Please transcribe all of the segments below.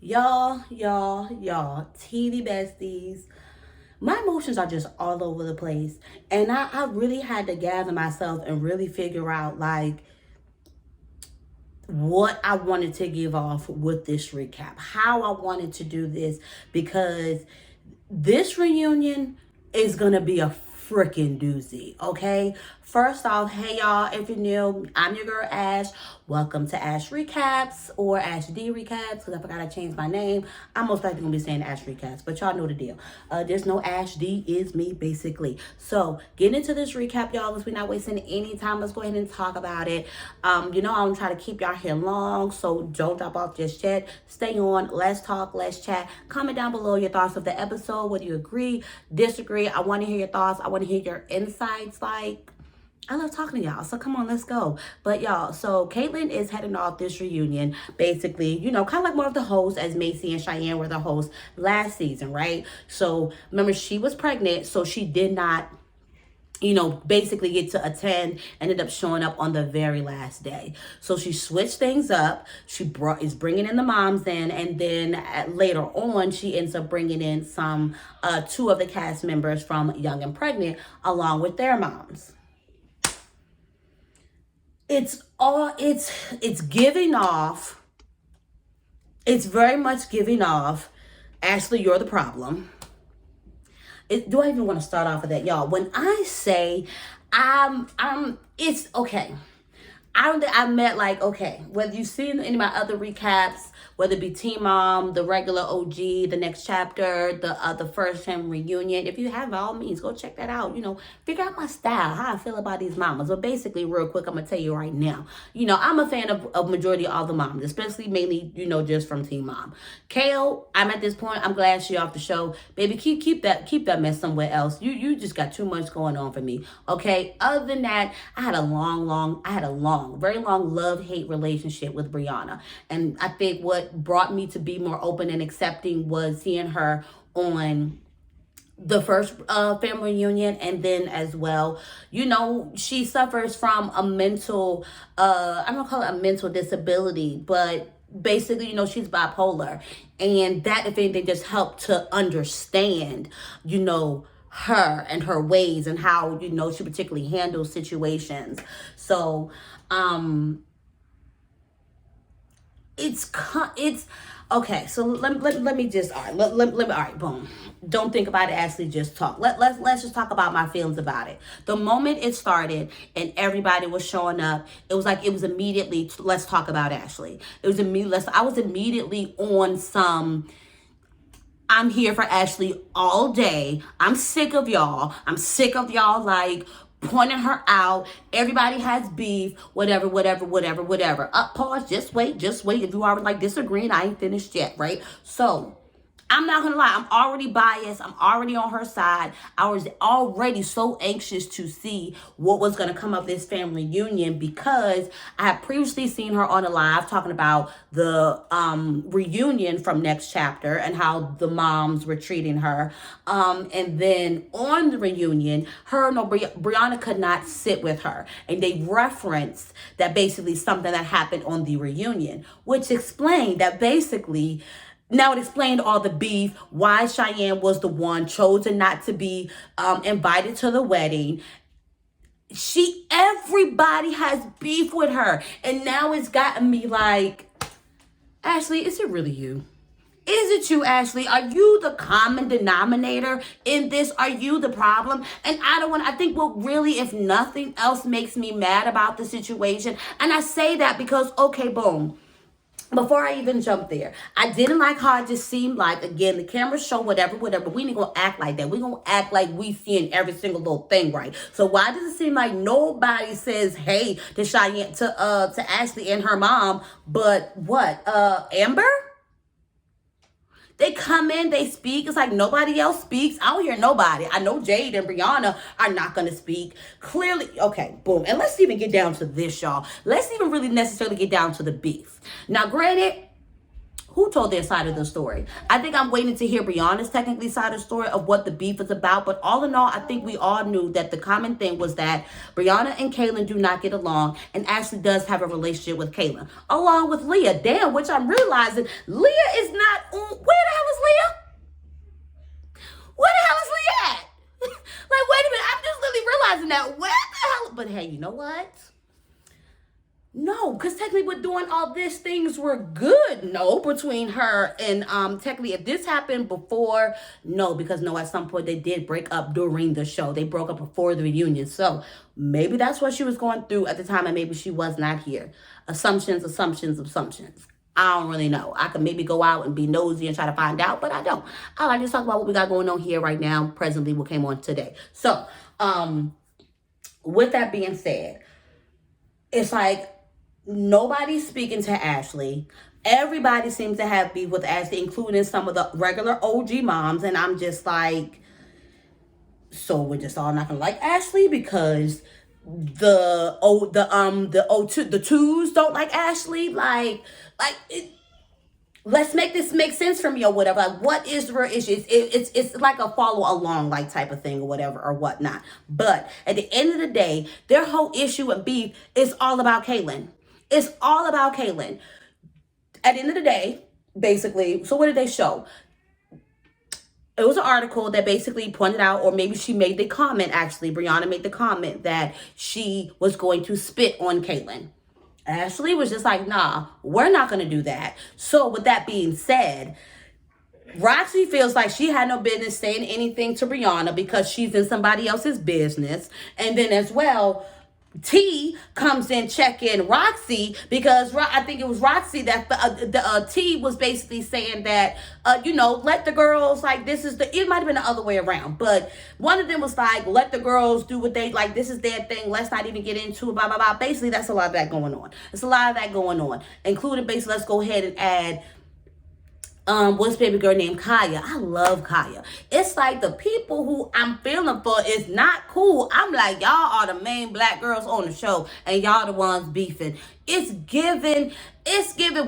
Y'all, TV besties. My emotions are just all over the place. And I really had to gather myself and really figure out like what I wanted to give off with this recap, how I wanted to do this, because this reunion is gonna be a freaking doozy, okay? First off, hey y'all, if you're new, I'm your girl Ash. Welcome to Ash Recaps or Ash D Recaps, because I forgot I changed my name. I'm most likely gonna be saying Ash Recaps, but y'all know the deal. There's no Ash D, is me basically. So getting into this recap, y'all, because we're not wasting any time. Let's go ahead and talk about it. I'm trying to keep y'all here long, so don't drop off just yet. Stay on. Let's talk. Let's chat. Comment down below your thoughts of the episode. Whether you agree, disagree. I want to hear your thoughts. I want to hear your insights. Like, I love talking to y'all, so come on, let's go. But y'all, so Kaitlyn is heading off this reunion, basically, kind of like one of the hosts, as Macy and Cheyenne were the hosts last season, right? So remember, she was pregnant, so she did not basically get to attend, ended up showing up on the very last day. So she switched things up. She is bringing in the moms in, and then later on, she ends up bringing in two of the cast members from Young and Pregnant along with their moms. It's giving off. It's very much giving off. Ashley, you're the problem. Do I even want to start off with that, y'all? When I say it's okay. I meant like, okay, whether you've seen any of my other recaps, whether it be Teen Mom, the regular OG, the next chapter, the first time reunion. If you have, by all means, go check that out. Figure out my style, how I feel about these mamas. But basically, real quick, I'm gonna tell you right now. I'm a fan of majority of all the moms, especially mainly, just from Teen Mom. KO, I'm at this point. I'm glad she off the show, baby. Keep that mess somewhere else. You just got too much going on for me. Okay. Other than that, I had a very long love-hate relationship with Brianna, and I think what brought me to be more open and accepting was seeing her on the first family reunion, and then as well, she suffers from a mental, I'm gonna call it a mental disability, but basically, she's bipolar, and that, if anything, just helped to understand, her and her ways and how, she particularly handles situations. So, it's okay. So let me just, all right, let me, all right, boom. Don't think about it, Ashley, just talk. Let's just talk about my feelings about it. The moment it started and everybody was showing up, it was immediately, let's talk about Ashley. I was immediately on some, I'm here for Ashley all day. I'm sick of y'all. Like pointing her out. Everybody has beef, whatever. Pause, just wait. If you are like disagreeing, I ain't finished yet, right? So I'm not gonna lie, I'm already biased. I'm already on her side. I was already so anxious to see what was gonna come of this family reunion, because I had previously seen her on a live talking about the reunion from next chapter and how the moms were treating her. And then on the reunion, Brianna could not sit with her. And they referenced that basically something that happened on the reunion, which explained that basically, now it explained all the beef, why Cheyenne was the one chosen not to be invited to the wedding. Everybody has beef with her. And now it's gotten me like, Ashley, is it really you? Is it you, Ashley? Are you the common denominator in this? Are you the problem? And I think what really, if nothing else, makes me mad about the situation. And I say that because, okay, boom. Before I even jump there, I didn't like how it just seemed like, again, the cameras show whatever. We ain't gonna act like that. We gonna act like we seeing every single little thing, right? So why does it seem like nobody says hey to Cheyenne, to Ashley and her mom, but what, Amber? They come in, they speak. It's like nobody else speaks. I don't hear nobody. I know Jade and Brianna are not going to speak. Clearly, okay, boom. And let's even get down to this, y'all. Let's even really necessarily get down to the beef. Now, granted, who told their side of the story. I think I'm waiting to hear Brianna's technically side of the story of what the beef is about. But all in all, I think we all knew that the common thing was that Brianna and Kaylin do not get along, and Ashley does have a relationship with Kaylin, along with Leah. Damn, which I'm realizing Leah is not on. Where the hell is Leah? Where the hell is Leah at? Like, wait a minute, I'm just literally realizing that. Where the hell? But hey, you know what? No, because technically we're doing all these things were good, no, between her and technically if this happened before, no, because no, at some point they did break up during the show. They broke up before the reunion. So maybe that's what she was going through at the time, and maybe she was not here. Assumptions. I don't really know. I could maybe go out and be nosy and try to find out, but I don't. I like to talk about what we got going on here right now, presently, what came on today. So, with that being said, it's like nobody's speaking to Ashley. Everybody seems to have beef with Ashley, including some of the regular OG moms, and I'm just like, so we're just all not gonna like Ashley because the twos don't like Ashley, let's make this make sense for me or whatever. Like, what is the real issue? It's like a follow along like type of thing or whatever or whatnot. But at the end of the day, their whole issue with beef is all about Kaylin. It's all about Kaylin. At the end of the day, basically, so what did they show? It was an article that basically pointed out, or maybe she made the comment, actually, Brianna made the comment that she was going to spit on Kaylin. Ashley was just like, nah, we're not going to do that. So with that being said, Roxy feels like she had no business saying anything to Brianna because she's in somebody else's business. And then as well, T comes in checking Roxy because I think it was Roxy that T was basically saying that, let the girls, like, it might have been the other way around, but one of them was like, let the girls do what they like, this is their thing, let's not even get into it, blah, blah, blah. Basically, that's a lot of that going on. It's a lot of that going on, including basically, let's go ahead and add what's baby girl named Kaya. I love Kaya. It's like the people who I'm feeling for is not cool. I'm like, y'all are the main black girls on the show and y'all the ones beefing. It's given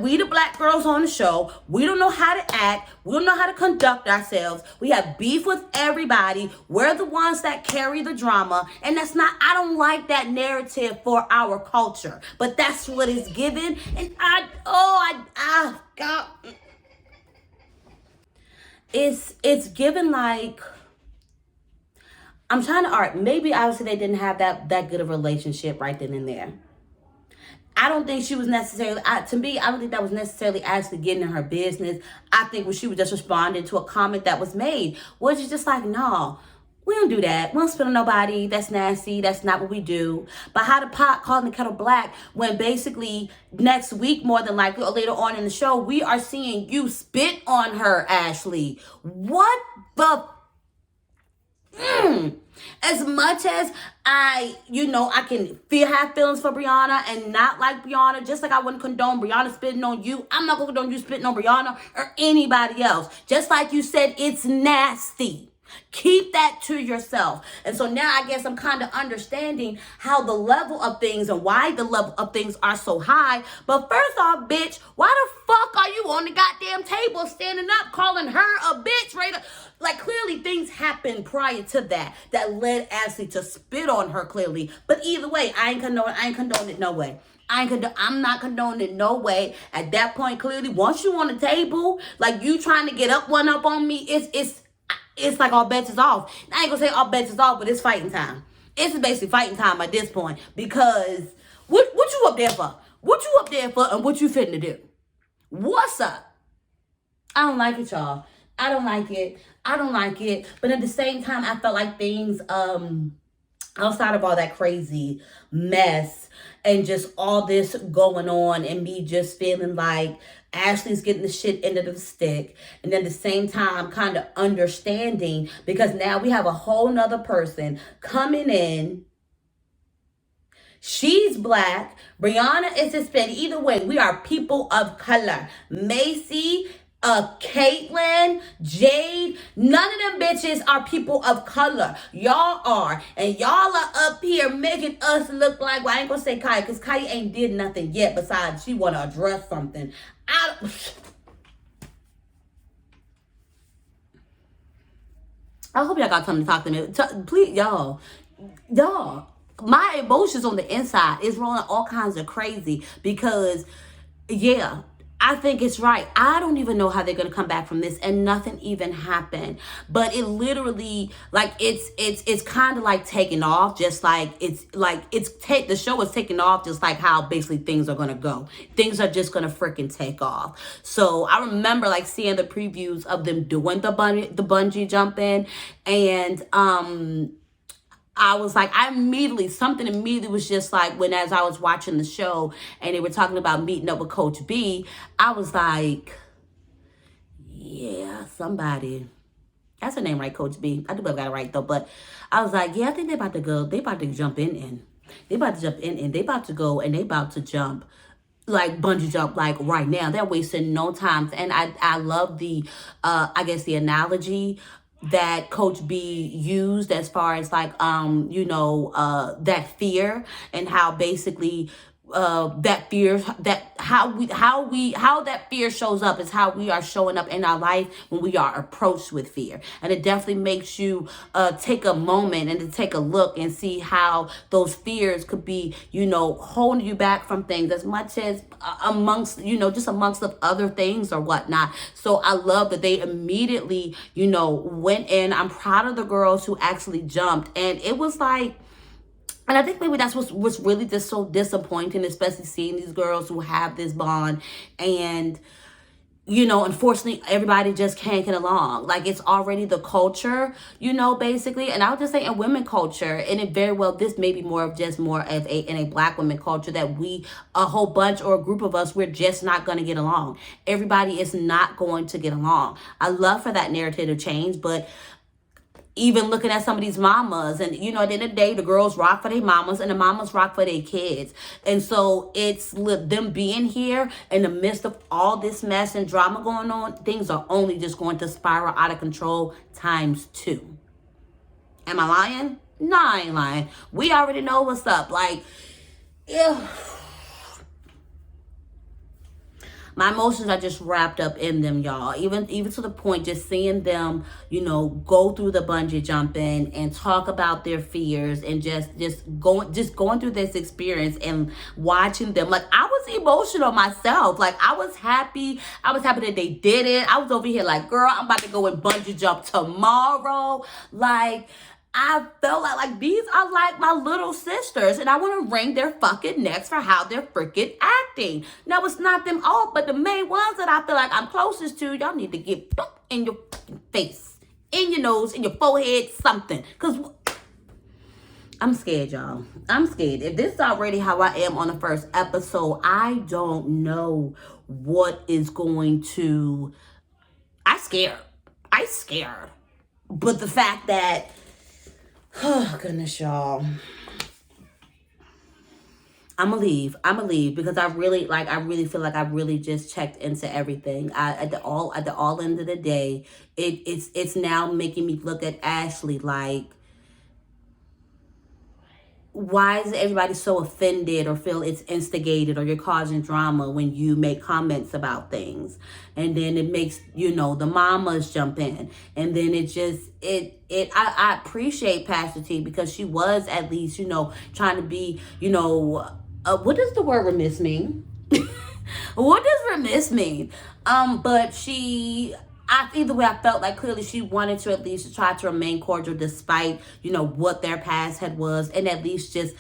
we the black girls on the show. We don't know how to act. We don't know how to conduct ourselves. We have beef with everybody. We're the ones that carry the drama. And I don't like that narrative for our culture. But that's what it's given. And God. It's given like, I'm trying to maybe obviously they didn't have that good of a relationship right then and there. I don't think she was necessarily, to me, I don't think that was necessarily actually getting in her business. I think when she was just responding to a comment that was made, which is just like, no, we don't do that. We don't spit on nobody. That's nasty. That's not what we do. But how the pot calling the kettle black when basically next week, more than likely, or later on in the show, we are seeing you spit on her, Ashley. What the? As much as I can have feelings for Brianna and not like Brianna, just like I wouldn't condone Brianna spitting on you, I'm not going to condone you spitting on Brianna or anybody else. Just like you said, it's nasty. Keep that to yourself. And so now I guess I'm kind of understanding how the level of things and why the level of things are so high. But first off, bitch, why the fuck are you on the goddamn table standing up calling her a bitch? Right? Like, clearly things happened prior to that led Ashley to spit on her, clearly. But either way, I ain't condoning it no way. I'm not condoning it no way. At that point, clearly, once you on the table, like you trying to get one up on me, it's like all bets is off. I ain't gonna say all bets is off, but it's fighting time. It's basically fighting time at this point because what you up there for? What you up there for and what you finna do? What's up? I don't like it, y'all. I don't like it. But at the same time, I felt like things, outside of all that crazy mess and just all this going on and me just feeling like Ashley's getting the shit end of the stick, and then at the same time kind of understanding because now we have a whole nother person coming in. She's black. Brianna is Hispanic. Either way, we are people of color. Macy, Caitlyn, Jade, none of them bitches are people of color. Y'all are. And y'all are up here making us look like, well, I ain't gonna say Kaya, because Kaya ain't did nothing yet besides she wanna address something. I hope y'all got something to talk to me. Please, y'all, my emotions on the inside is rolling all kinds of crazy because, yeah, I think it's right. I don't even know how they're gonna come back from this, and nothing even happened. But it literally, like, it's kind of like taking off, just like the show is taking off, just like how basically things are gonna go. Things are just gonna freaking take off. So I remember like seeing the previews of them doing the bungee jumping, and I was like, something immediately was just like, when as I was watching the show and they were talking about meeting up with Coach B, I was like, yeah, somebody. That's her name, right, Coach B? I do believe I got it right, though. But I was like, yeah, I think they're about to go. They about to jump in. They about to jump in, and they about to go, and they about to jump, like bungee jump, like right now. They're wasting no time. And I love the, I guess the analogy that Coach B used as far as like that fear, and how basically that fear, that how that fear shows up is how we are showing up in our life when we are approached with fear. And it definitely makes you take a moment and to take a look and see how those fears could be, holding you back from things, as much as amongst the other things or whatnot. So I love that they immediately went in. I'm proud of the girls who actually jumped, and it was like, and I think maybe that's what's really just so disappointing, especially seeing these girls who have this bond, and unfortunately, everybody just can't get along. Like, it's already the culture, basically. And I would just say in women culture, and it very well, this may be more of in a black women culture, that a whole bunch or a group of us, we're just not going to get along. Everybody is not going to get along. I love for that narrative to change, but even looking at some of these mamas, and at the end of the day, the girls rock for their mamas and the mamas rock for their kids. And so it's them being here in the midst of all this mess and drama going on, things are only just going to spiral out of control ×2. Am I lying? No, I ain't lying. We already know what's up. Like, yeah. My emotions are just wrapped up in them, y'all. Even to the point, just seeing them, go through the bungee jumping and talk about their fears, and just going through this experience and watching them. Like, I was emotional myself. Like, I was happy. I was happy that they did it. I was over here like, girl, I'm about to go and bungee jump tomorrow. Like, I felt like these are like my little sisters, and I want to wring their fucking necks for how they're freaking acting. Now, it's not them all, but the main ones that I feel like I'm closest to, y'all need to get in your fucking face, in your nose, in your forehead, something. Because I'm scared, y'all. I'm scared. If this is already how I am on the first episode, I don't know what is going to... I'm scared. But the fact that... Oh, goodness, y'all. I'm gonna leave because I really feel like I really just checked into everything. At the all end of the day, it's now making me look at Ashley like, why is everybody so offended or feel it's instigated or you're causing drama when you make comments about things? And then it makes, the mamas jump in. And then I appreciate Pastor T, because she was at least, trying to be, what does the word remiss mean? What does remiss mean? But either way, I felt like clearly she wanted to at least try to remain cordial despite, what their past was, and at least just,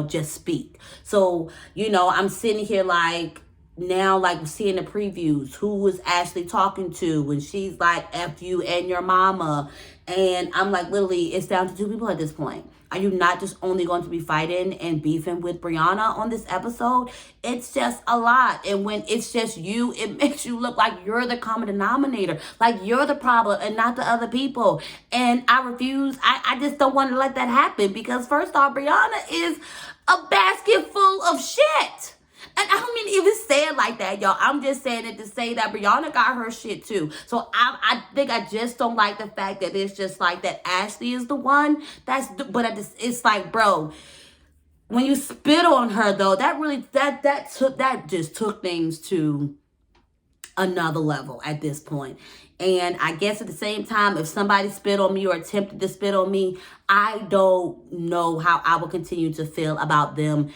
just speak. So, I'm sitting here like, now, like, seeing the previews, who was Ashley talking to when she's like, F you and your mama. And I'm like, literally, it's down to 2 people at this point. Are you not just only going to be fighting and beefing with Brianna on this episode? It's just a lot. And when it's just you, it makes you look like you're the common denominator, like you're the problem and not the other people. And I refuse. I just don't want to let that happen, because first off, Brianna is a basket full of shit. And I don't mean even say it like that, y'all. I'm just saying it to say that Brianna got her shit too. So I think I just don't like the fact that it's just like that Ashley is the one. It's like, bro, when you spit on her though, that really, that just took things to another level at this point. And I guess at the same time, if somebody spit on me or attempted to spit on me, I don't know how I will continue to feel about them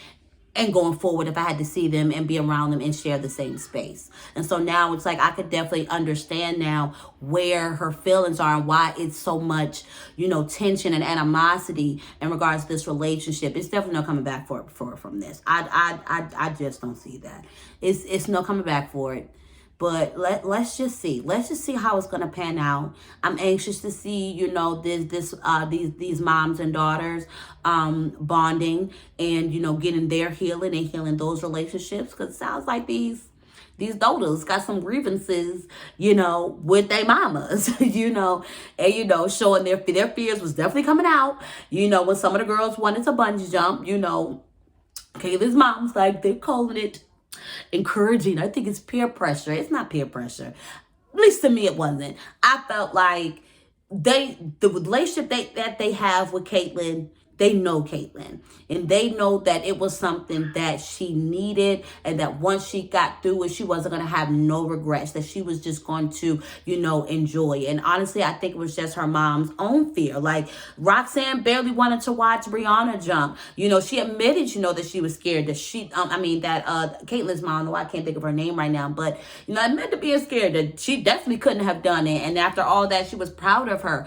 and going forward if I had to see them and be around them and share the same space. And so now it's like I could definitely understand now where her feelings are and why it's so much, tension and animosity in regards to this relationship. It's definitely no coming back for from this. I just don't see that. It's no coming back for it. But let's just see. Let's just see how it's gonna pan out. I'm anxious to see, these moms and daughters bonding and getting their healing and healing those relationships. Because it sounds like these daughters got some grievances, with their mamas, and showing their fears was definitely coming out. When some of the girls wanted to bungee jump, Kayla's mom's like, they're calling it encouraging. I think it's peer pressure. It's not peer pressure. At least to me, it wasn't. I felt like the relationship that they have with Caitlyn, they know Caitlyn, and they know that it was something that she needed, and that once she got through it, she wasn't going to have no regrets, that she was just going to, enjoy. And honestly, I think it was just her mom's own fear. Like, Roxanne barely wanted to watch Brianna jump. She admitted, that she was scared that Caitlyn's mom, I can't think of her name right now, but, admitted to being scared that she definitely couldn't have done it. And after all that, she was proud of her,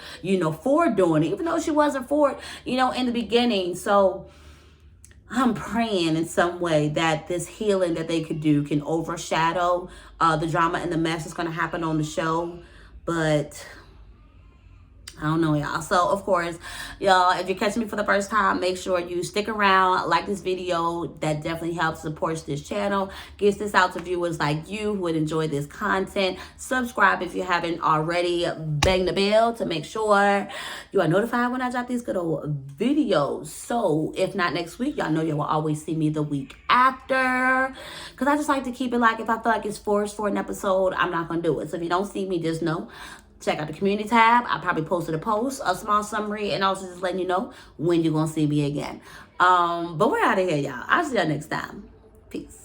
for doing it, even though she wasn't for it, in the beginning. So I'm praying in some way that this healing that they could do can overshadow the drama and the mess that's going to happen on the show. But I don't know, y'all. So, of course, y'all, if you're catching me for the first time, make sure you stick around, like this video. That definitely helps support this channel, gets this out to viewers like you who would enjoy this content. Subscribe if you haven't already. Bang the bell to make sure you are notified when I drop these good old videos. So, if not next week, y'all know you will always see me the week after. Because I just like to keep it like, if I feel like it's forced for an episode, I'm not going to do it. So, if you don't see me, just know. Check out the community tab. I probably posted a small summary, and also just letting you know when you're going to see me again. But we're out of here, y'all. I'll see y'all next time. Peace.